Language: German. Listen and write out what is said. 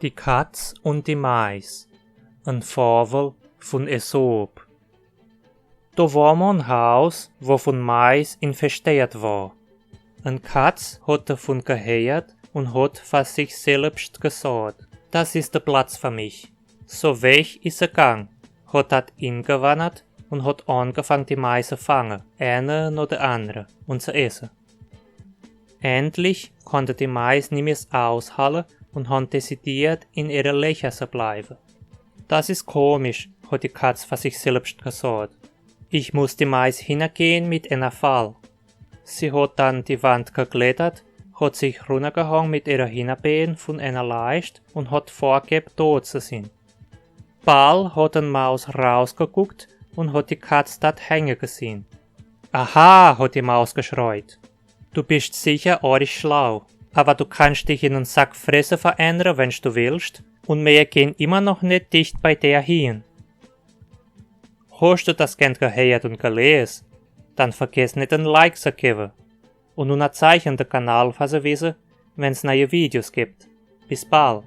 Die Katz und die Mais. Ein Fabel von Aesop. Da war mal ein Haus, wo von Mais infestiert war. Ein Katz hat davon gehört und hat für sich selbst gesagt: Das ist der Platz für mich. So weg ist er gegangen, hat dat ingewandert und hat angefangen die Mais zu fangen, eine nach der andere, und zu essen. Endlich konnte die Mais nicht mehr aushalten und haben dezidiert in ihre Löcher zu bleiben. Das ist komisch, hat die Katz für sich selbst gesagt. Ich muss die Mais hingehen mit einer Fall. Sie hat dann die Wand geklettert, hat sich runtergehangen mit ihrer Hinterbein von einer Leiste und hat vorgegeben, tot zu sein. Bald hat eine Maus rausgeguckt und hat die Katz dort hängen gesehen. Aha, hat die Maus geschreit. Du bist sicher ordentlich schlau, aber du kannst dich in einen Sack Fresse verändern, wenn du willst, und wir gehen immer noch nicht dicht bei dir hin. Hast du das gern gehört und gelesen? Dann vergiss nicht ein Like zu geben. Und nun ein Zeichen den Kanal verweisen, wenn es neue Videos gibt. Bis bald.